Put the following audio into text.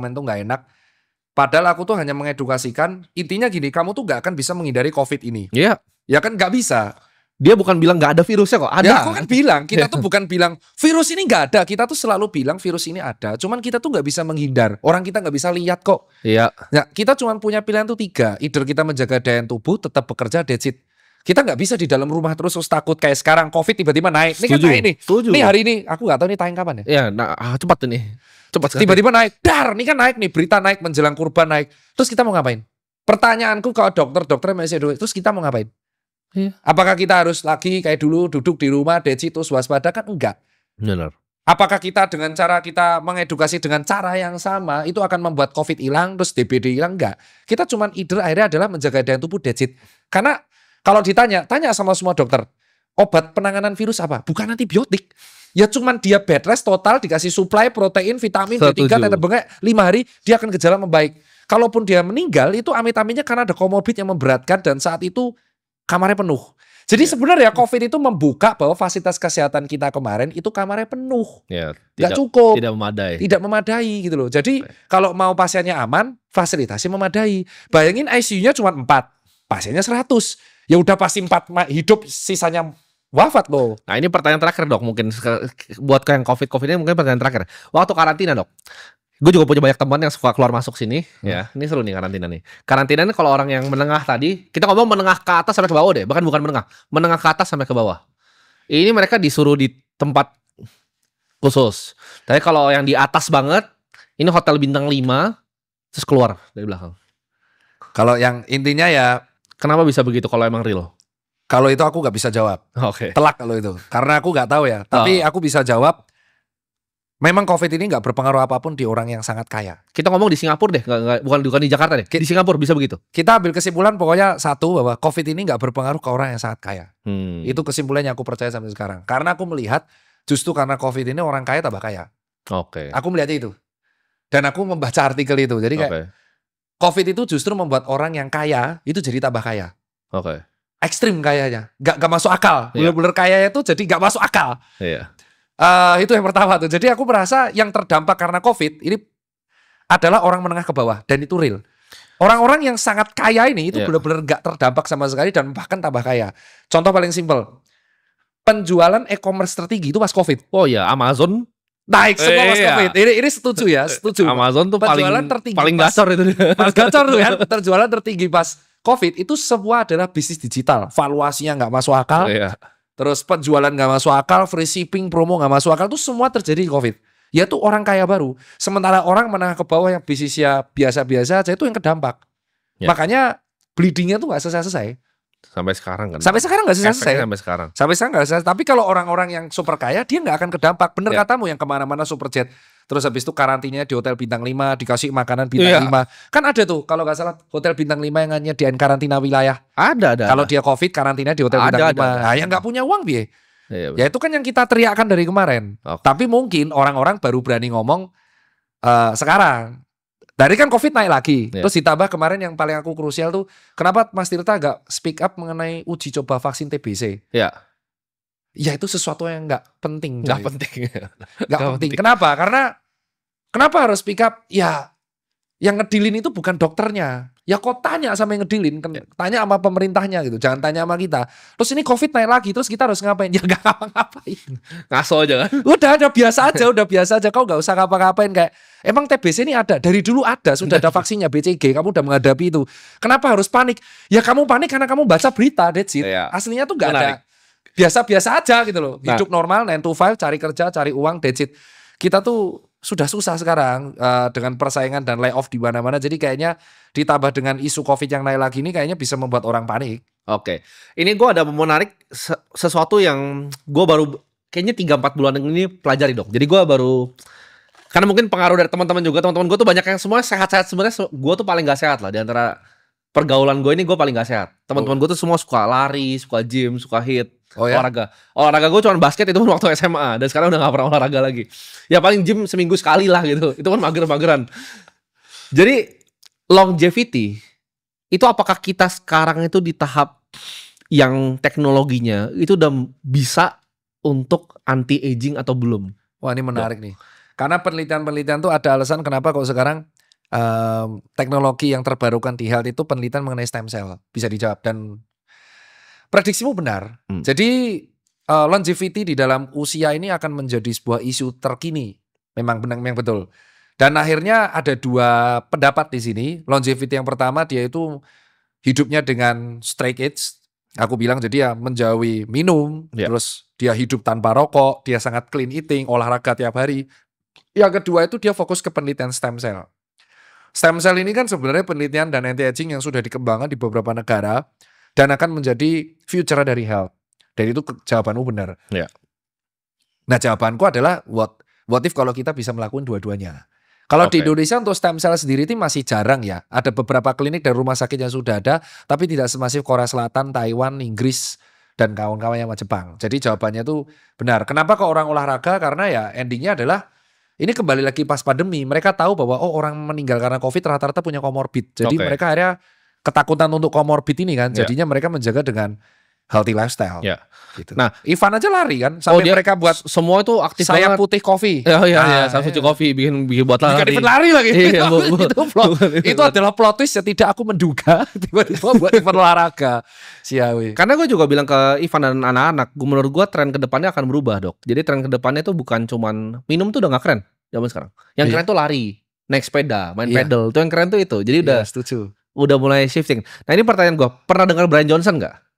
komen tuh nggak enak. Padahal aku tuh hanya mengedukasikan, intinya gini, kamu tuh nggak akan bisa menghindari COVID ini. Iya. Ya kan nggak bisa. Dia bukan bilang nggak ada virusnya kok, ada. Ya aku kan bilang, kita tuh bukan bilang virus ini nggak ada. Kita tuh selalu bilang virus ini ada. Cuman kita tuh nggak bisa menghindar. Orang kita nggak bisa lihat kok. Iya. Nah, kita cuma punya pilihan tuh 3. Either kita menjaga daya tubuh, tetap bekerja, that's it. Kita nggak bisa di dalam rumah terus takut kayak sekarang COVID tiba-tiba naik. Ini kan Setuju, naik nih. setuju. Nih hari ini, aku nggak tahu nih tayang kapan ya. Iya, nah cepat ini. Cepat sekali. Tiba-tiba naik, dar, ini kan naik nih, berita naik menjelang kurban naik. Terus kita mau ngapain? Pertanyaanku kalau dokter masih duit, terus kita mau ngapain? Iya. Apakah kita harus lagi kayak dulu duduk di rumah, deci terus waspada? Kan enggak. Benar. Apakah kita dengan cara kita mengedukasi dengan cara yang sama itu akan membuat COVID hilang terus DBD hilang? Enggak. Kita cuman akhirnya adalah menjaga daya tubuh, that's it. Karena kalau tanya sama semua dokter, obat penanganan virus apa? Bukan antibiotik. Ya cuman dia bed rest total, dikasih suplai protein, vitamin, B3, tetes bengek, 5 hari dia akan gejala membaik. Kalaupun dia meninggal itu amit-amitnya karena ada komorbid yang memberatkan dan saat itu kamarnya penuh. Jadi sebenarnya COVID itu membuka bahwa fasilitas kesehatan kita kemarin itu kamarnya penuh. Ya, nggak cukup. Tidak memadai. Tidak memadai gitu loh. Jadi kalau mau pasiennya aman, fasilitasnya memadai. Bayangin ICU-nya cuma 4, pasiennya 100. Ya udah pasti 4 hidup, sisanya wafat loh. Nah ini pertanyaan terakhir dok, mungkin buat yang COVID ini mungkin pertanyaan terakhir. Waktu karantina dok, gue juga punya banyak teman yang suka keluar masuk sini. Ya, ini seru nih karantina nih. Karantina ini kalau orang yang menengah tadi, kita ngomong menengah ke atas sampai ke bawah deh, bukan menengah ke atas sampai ke bawah. Ini mereka disuruh di tempat khusus. Tapi kalau yang di atas banget, ini hotel bintang 5, terus keluar dari belakang. Kalau yang intinya ya, kenapa bisa begitu kalau emang real? Kalau itu aku nggak bisa jawab. Oke. Telak kalau itu. Karena aku nggak tahu ya. Tapi aku bisa jawab. Memang COVID ini nggak berpengaruh apapun di orang yang sangat kaya. Kita ngomong di Singapura deh, bukan di Jakarta deh. Di Singapura bisa begitu. Kita ambil kesimpulan pokoknya satu bahwa COVID ini nggak berpengaruh ke orang yang sangat kaya. Itu kesimpulannya aku percaya sampai sekarang. Karena aku melihat justru karena COVID ini orang kaya tambah kaya. Oke. Aku melihatnya itu. Dan aku membaca artikel itu. Jadi kayak COVID itu justru membuat orang yang kaya itu jadi tambah kaya. Oke. Ekstrim kayanya, nggak masuk akal. Bener-bener kayanya itu jadi nggak masuk akal. Iya. Itu yang pertama tuh. Jadi aku merasa yang terdampak karena COVID ini adalah orang menengah ke bawah dan itu real. Orang-orang yang sangat kaya ini itu benar-benar nggak terdampak sama sekali dan bahkan tambah kaya. Contoh paling simpel, penjualan e-commerce tertinggi itu pas COVID. Oh ya, Amazon naik semua pas COVID. Ini setuju ya, setuju. Amazon tuh paling gacor itu. Pas gacor tuh kan, penjualan tertinggi pas COVID itu semua adalah bisnis digital. Valuasinya nggak masuk akal. Terus penjualan nggak masuk akal, free shipping, promo nggak masuk akal. Itu semua terjadi di COVID. Ya tuh orang kaya baru. Sementara orang menengah ke bawah yang bisnisnya biasa-biasa aja itu yang kedampak. Makanya bleedingnya tuh nggak selesai-selesai. Sampai sekarang kan. Sampai sekarang nggak selesai. Sampai sekarang nggak selesai. Tapi kalau orang-orang yang super kaya dia nggak akan kedampak. Bener katamu yang kemana-mana super jet. Terus habis itu karantinanya di hotel bintang 5, dikasih makanan bintang 5. Kan ada tuh kalau nggak salah hotel bintang 5 yang nyediain karantina wilayah. Ada. Kalau dia COVID karantina di hotel bintang 5. Nah, yang nggak punya uang biye. Ya itu kan yang kita teriakkan dari kemarin. Tapi mungkin orang-orang baru berani ngomong sekarang. Dari kan COVID naik lagi. Terus ditambah kemarin yang paling aku krusial tuh, kenapa Mas Tirta gak speak up mengenai uji coba vaksin TBC? Ya itu sesuatu yang gak penting. Gak penting. Gak penting. Kenapa? Karena kenapa harus speak up? Ya yang ngedilin itu bukan dokternya. Ya kok tanya sama yang ngedilin, tanya sama pemerintahnya gitu. Jangan tanya sama kita. Terus ini COVID naik lagi, terus kita harus ngapain? Ya gak ngapa-ngapain. Ngaso aja kan? Udah biasa aja. Kau gak usah ngapa-ngapain kayak emang TBC ini ada, dari dulu ada, sudah ada vaksinnya BCG, kamu udah menghadapi itu. Kenapa harus panik? Ya kamu panik karena kamu baca berita, that's it. Aslinya tuh gak ada. Biasa-biasa aja gitu loh. Hidup normal, 9 to 5, cari kerja, cari uang, that's it. Kita tuh sudah susah sekarang dengan persaingan dan layoff di mana-mana. Jadi kayaknya ditambah dengan isu COVID yang naik lagi ini kayaknya bisa membuat orang panik. Oke. Ini gue ada menarik sesuatu yang gue baru kayaknya 3-4 bulan ini pelajari dok. Jadi gue baru, karena mungkin pengaruh dari teman-teman juga. Teman-teman gue tuh banyak yang semua sehat-sehat. Sebenarnya gue tuh paling gak sehat lah. Di antara pergaulan gue ini gue paling gak sehat. Teman-teman gue tuh semua suka lari, suka gym, suka hit. Olahraga gue cuma basket itu pun waktu SMA. Dan sekarang udah gak pernah olahraga lagi. Ya paling gym seminggu sekali lah gitu. Itu pun mager-mageran. Jadi longevity itu apakah kita sekarang itu di tahap yang teknologinya itu udah bisa untuk anti aging atau belum? Wah ini menarik nih. Karena penelitian-penelitian tuh ada alasan kenapa kok sekarang teknologi yang terbarukan di health itu penelitian mengenai stem cell. Bisa dijawab dan prediksimu benar. Jadi longevity di dalam usia ini akan menjadi sebuah isu terkini. Memang benar, memang betul. Dan akhirnya ada dua pendapat di sini. Longevity yang pertama dia itu hidupnya dengan straight age. Aku bilang jadi ya menjauhi minum, terus dia hidup tanpa rokok, dia sangat clean eating, olahraga tiap hari. Yang kedua itu dia fokus ke penelitian stem cell. Stem cell ini kan sebenarnya penelitian dan anti-aging yang sudah dikembangkan di beberapa negara dan akan menjadi future dari health. Dan itu jawabanmu benar. Ya. Nah jawabanku adalah what if kalau kita bisa melakukan dua-duanya. Kalau di Indonesia untuk stem cell sendiri itu masih jarang ya. Ada beberapa klinik dan rumah sakit yang sudah ada, tapi tidak semasif Korea Selatan, Taiwan, Inggris, dan kawan-kawan yang Jepang. Jadi jawabannya itu benar. Kenapa kok orang olahraga? Karena ya endingnya adalah, ini kembali lagi pas pandemi, mereka tahu bahwa orang meninggal karena COVID rata-rata punya comorbid. Jadi mereka akhirnya ketakutan untuk comorbid ini kan. Jadinya mereka menjaga dengan healthy lifestyle. Gitu. Nah, Ivan aja lari kan sampai mereka buat semua itu aktif sayap banget. putih kopi. Sayap putih kopi bikin buat lari. Event lari lagi. Iya, itu adalah plot twist yang tidak aku menduga tiba-tiba buat event olahraga. Siawi. Karena gue juga bilang ke Ivan dan anak-anak, menurut gue tren kedepannya akan berubah, Dok. Jadi tren kedepannya itu bukan cuman minum tuh udah gak keren zaman sekarang. Yang keren tuh lari, naik sepeda, main pedal. Itu yang keren tuh itu. Jadi udah setuju. Udah mulai shifting. Nah ini pertanyaan gue, pernah dengar Brian Johnson nggak?